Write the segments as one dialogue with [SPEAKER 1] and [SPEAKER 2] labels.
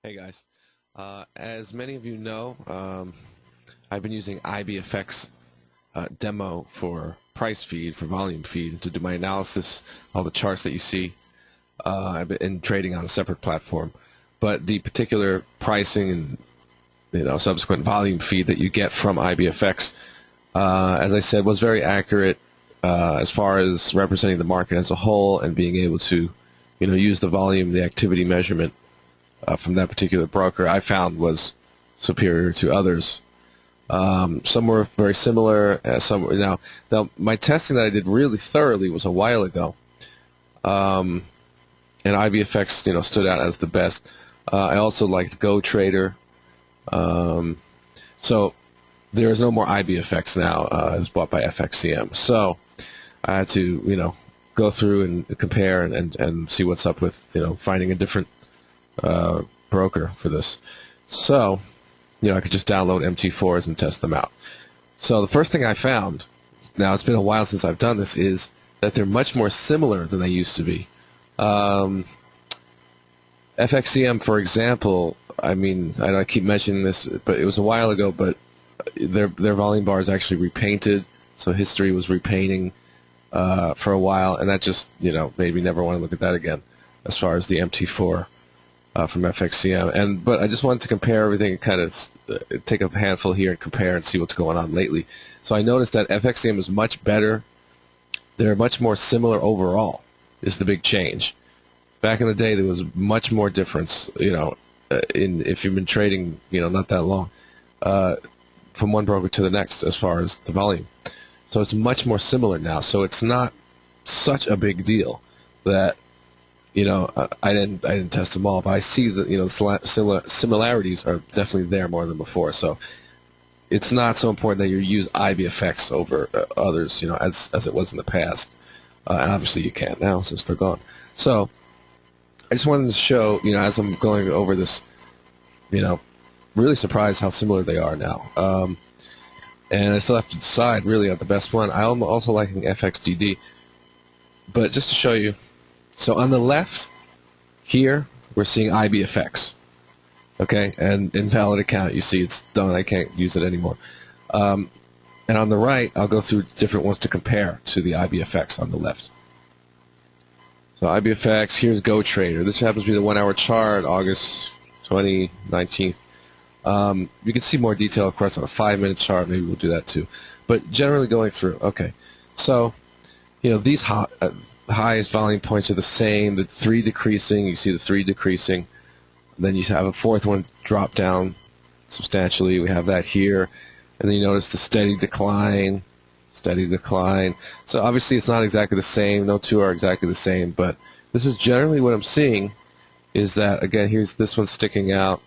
[SPEAKER 1] Hey guys, as many of you know, I've been using Ibfx demo for price feed, for volume feed, to do my analysis, all the charts that you see. I've been trading on a separate platform, but the particular pricing and subsequent volume feed that you get from Ibfx, as I said, was very accurate as far as representing the market as a whole and being able to, use the volume, the activity measurement from that particular broker I found was superior to others. Some were very similar. Now, my testing that I did really thoroughly was a while ago, and Ibfx stood out as the best. I also liked GoTrader. So there is no more Ibfx now. It was bought by FXCM. So I had to go through and compare and see what's up with finding a different broker for this. So, I could just download MT4s and test them out. So the first thing I found, now it's been a while since I've done this, is that they're much more similar than they used to be. FXCM, for example, I keep mentioning this, but it was a while ago, but their volume bar is actually repainted, so history was repainting for a while, and that just, made me never want to look at that again as far as the MT4 from FXCM. But I just wanted to compare everything and kind of take a handful here and compare and see what's going on lately. So I noticed that FXCM is much better. They're much more similar overall is the big change. Back in the day, there was much more difference, if you've been trading, not that long, from one broker to the next as far as the volume. So it's much more similar now. So it's not such a big deal that I didn't test them all, but I see that the similarities are definitely there more than before. So it's not so important that you use Ibfx over others, as it was in the past. And obviously you can't now since they're gone. So I just wanted to show, as I'm going over this, really surprised how similar they are now. And I still have to decide really on the best one. I'm also liking FXDD, but just to show you. So on the left here, we're seeing Ibfx, okay, and invalid account. You see it's done. I can't use it anymore. And on the right, I'll go through different ones to compare to the Ibfx on the left. So Ibfx, here's GoTrader. This happens to be the 1 hour chart, August 2019. You can see more detail, of course, on a 5-minute chart. Maybe we'll do that too. But generally going through, okay. So, these highest volume points are the same. The 3 decreasing, you see the 3 decreasing. Then you have a fourth one drop down substantially. We have that here. And then you notice the steady decline, steady decline. So obviously it's not exactly the same. No two are exactly the same. But this is generally what I'm seeing is that, again, here's this one sticking out.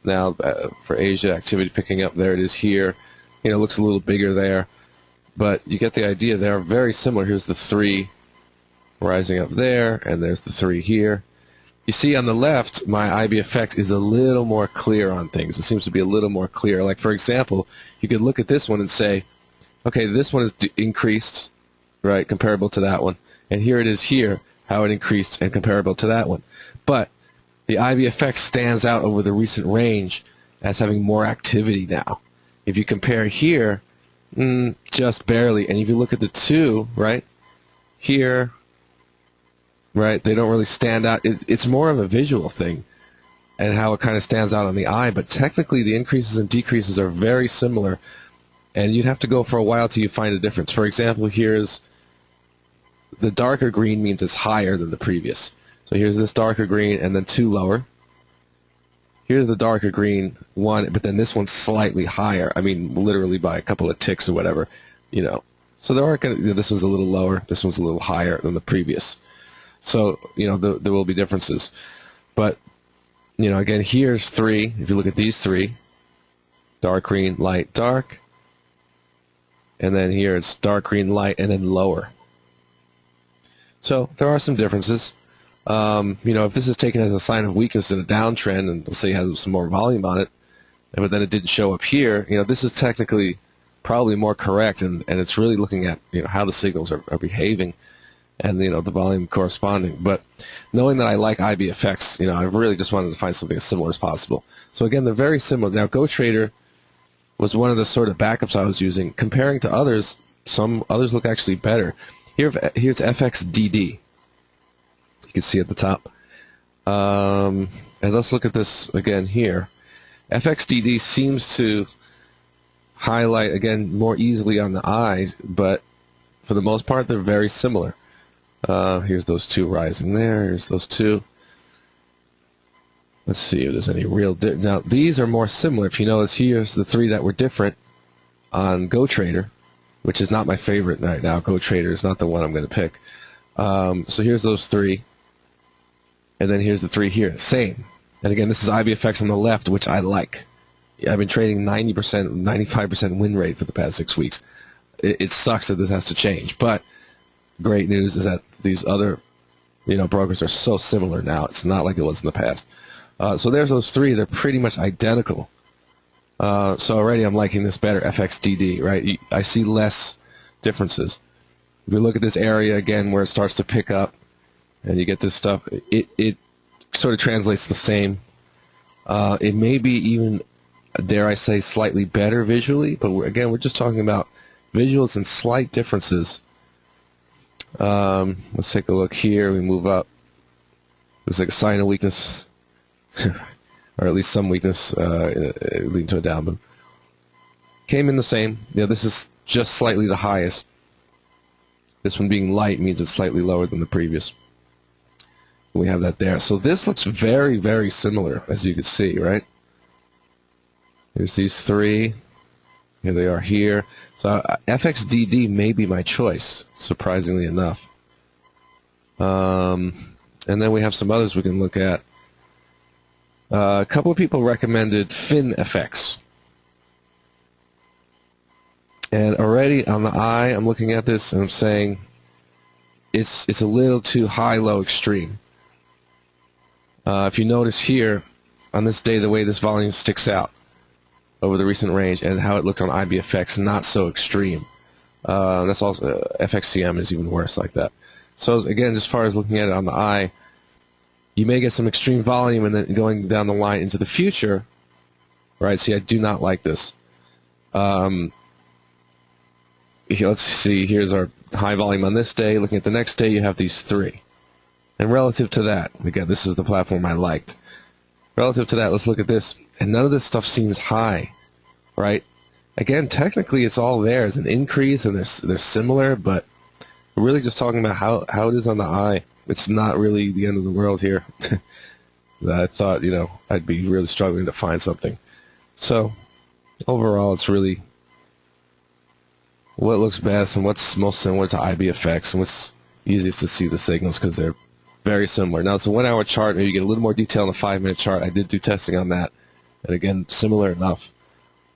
[SPEAKER 1] Now for Asia, activity picking up. There it is here. It looks a little bigger there. But you get the idea. They are very similar. Here's the 3 rising up there, and there's the 3 here. You see on the left, my Ibfx is a little more clear on things. It seems to be a little more clear. Like, for example, you could look at this one and say, okay, this one is increased, right, comparable to that one. And here it is here, how it increased and comparable to that one. But the Ibfx stands out over the recent range as having more activity now. If you compare here, just barely. And if you look at the 2, right, here, right, they don't really stand out. It's more of a visual thing and how it kind of stands out on the eye, but technically the increases and decreases are very similar, and you'd have to go for a while till you find a difference. For example, here's the darker green means it's higher than the previous. So here's this darker green and then 2 lower. Here's the darker green 1, but then this one's slightly higher. Literally by a couple of ticks or whatever, So there are this one's a little lower, this one's a little higher than the previous. So, there will be differences. But, again, here's 3. If you look at these 3, dark green, light, dark. And then here it's dark green, light, and then lower. So there are some differences. If this is taken as a sign of weakness in a downtrend, and let's say it has some more volume on it, but then it didn't show up here, this is technically probably more correct, and it's really looking at how the signals are behaving. and the volume corresponding. But knowing that I like Ibfx, I really just wanted to find something as similar as possible. So again, they're very similar. Now, GoTrader was one of the sort of backups I was using. Comparing to others, some others look actually better. Here's FXDD. You can see at the top. And let's look at this again here. FXDD seems to highlight, again, more easily on the eyes, but for the most part, they're very similar. Here's those two rising there. Here's those two. Let's see if there's any real difference. Now, these are more similar. If you notice, here's the three that were different on GoTrader, which is not my favorite right now. GoTrader is not the one I'm going to pick. So here's those three. And then here's the three here. Same. And again, this is Ibfx on the left, which I like. I've been trading 90%, 95% win rate for the past 6 weeks. It sucks that this has to change, but great news is that these other, brokers are so similar now. It's not like it was in the past. So there's those three. They're pretty much identical. So already I'm liking this better, FXDD, right? I see less differences. If you look at this area again where it starts to pick up and you get this stuff, it sort of translates the same. It may be even, dare I say, slightly better visually, but again, we're just talking about visuals and slight differences. Let's take a look here. We move up. There's like a sign of weakness, or at least some weakness leading to a downmove. Came in the same. Yeah, this is just slightly the highest. This one being light means it's slightly lower than the previous. We have that there. So this looks very, very similar, as you can see, right? Here's these three. Here they are here. So FXDD may be my choice, surprisingly enough. And then we have some others we can look at. A couple of people recommended Ibfx. And already on the eye, I'm looking at this and I'm saying it's a little too high-low extreme. If you notice here, on this day, the way this volume sticks out over the recent range and how it looks on Ibfx, not so extreme. That's also FXCM is even worse like that. So again, as far as looking at it on the eye, you may get some extreme volume and then going down the line into the future, right? See, I do not like this. Let's see, here's our high volume on this day. Looking at the next day, you have these three. And relative to that, again, this is the platform I liked. Relative to that, let's look at this. And none of this stuff seems high, right? Again, technically it's all there as an increase and they're similar, but we're really just talking about how it is on the eye. It's not really the end of the world here. I thought, I'd be really struggling to find something. So, overall, it's really what looks best and what's most similar to Ibfx and what's easiest to see the signals because they're very similar. Now, it's a 1 hour chart, and you get a little more detail in the 5-minute chart. I did do testing on that, and again, similar enough.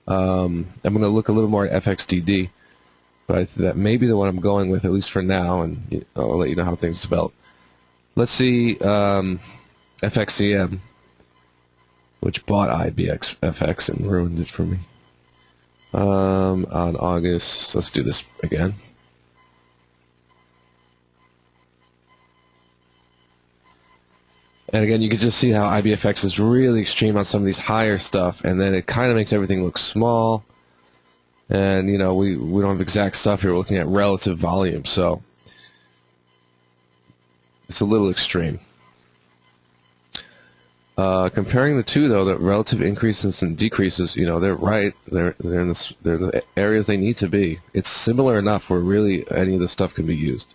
[SPEAKER 1] I'm going to look a little more at FXDD, but that may be the one I'm going with, at least for now, and I'll let you know how things develop. Let's see FXCM, which bought Ibfx and ruined it for me. On August, let's do this again. And again, you can just see how Ibfx is really extreme on some of these higher stuff, and then it kind of makes everything look small. And, we don't have exact stuff here. We're looking at relative volume, so it's a little extreme. Comparing the two, though, the relative increases and decreases, they're right. They're in the areas they need to be. It's similar enough where really any of this stuff can be used.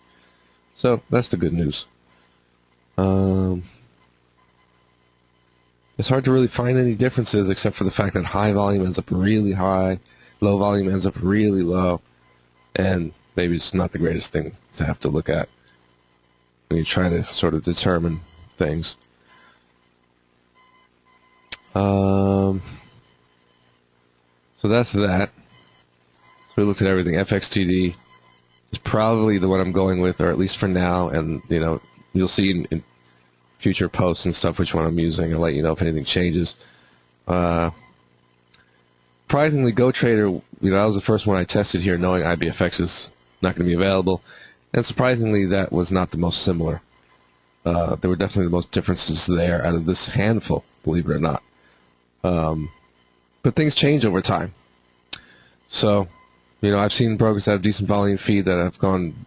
[SPEAKER 1] So that's the good news. It's hard to really find any differences except for the fact that high volume ends up really high, low volume ends up really low, and maybe it's not the greatest thing to have to look at when you try to sort of determine things. So that's that. So we looked at everything. FXTD is probably the one I'm going with, or at least for now, and you'll see in future posts and stuff which one I'm using. I'll let you know if anything changes. Surprisingly, GoTrader, that was the first one I tested here, knowing Ibfx is not going to be available. And surprisingly, that was not the most similar. There were definitely the most differences there out of this handful, believe it or not. But things change over time. So, I've seen brokers that have decent volume feed that have gone,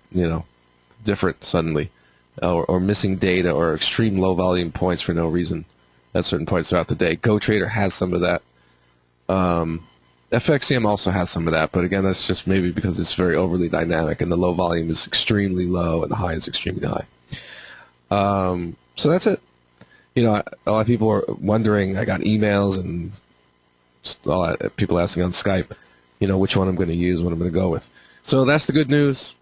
[SPEAKER 1] different suddenly, or missing data or extreme low volume points for no reason at certain points throughout the day. GoTrader has some of that. FXCM also has some of that, but again, that's just maybe because it's very overly dynamic and the low volume is extremely low and the high is extremely high. So that's it. A lot of people are wondering. I got emails and people asking on Skype, which one I'm going to use, what I'm going to go with. So that's the good news.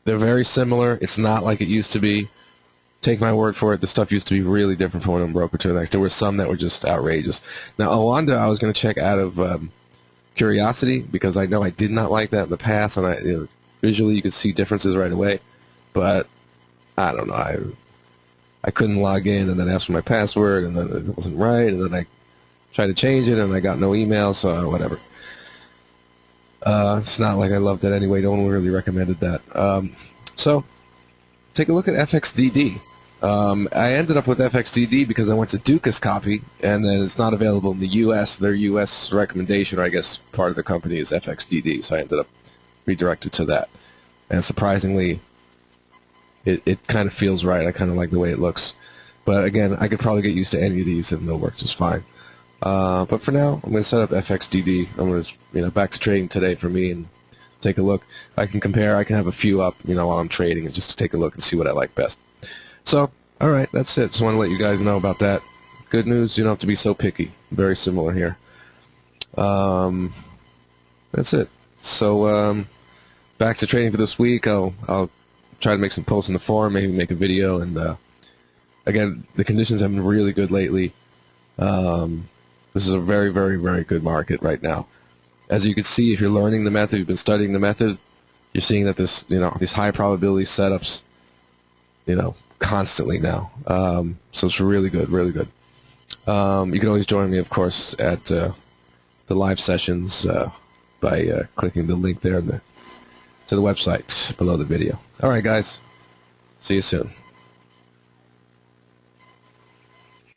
[SPEAKER 1] They're very similar. It's not like it used to be. Take my word for it. The stuff used to be really different from one broker to the next. There were some that were just outrageous. Now, Oanda, I was going to check out of curiosity because I know I did not like that in the past, and visually you could see differences right away. But I don't know. I couldn't log in, and then asked for my password, and then it wasn't right, and then I tried to change it, and I got no email, so whatever. It's not like I loved it anyway. No one really recommended that. So take a look at FXDD. I ended up with FXDD because I went to Dukas copy, and then it's not available in the U.S. Their U.S. recommendation, or I guess part of the company, is FXDD, so I ended up redirected to that. And surprisingly, it kind of feels right. I kind of like the way it looks. But again, I could probably get used to any of these, and they'll work just fine. But for now, I'm going to set up FXDD. I'm going to, back to trading today for me and take a look. I can compare. I can have a few up, while I'm trading, and just to take a look and see what I like best. So, all right, that's it. Just want to let you guys know about that. Good news, you don't have to be so picky. Very similar here. That's it. So, back to trading for this week. I'll try to make some posts in the forum, maybe make a video. And again, the conditions have been really good lately. This is a very, very, very good market right now. As you can see, if you're learning the method, you've been studying the method, you're seeing that this, these high probability setups, constantly now. So it's really good, really good. You can always join me, of course, at the live sessions by clicking the link there to the website below the video. All right, guys. See you soon.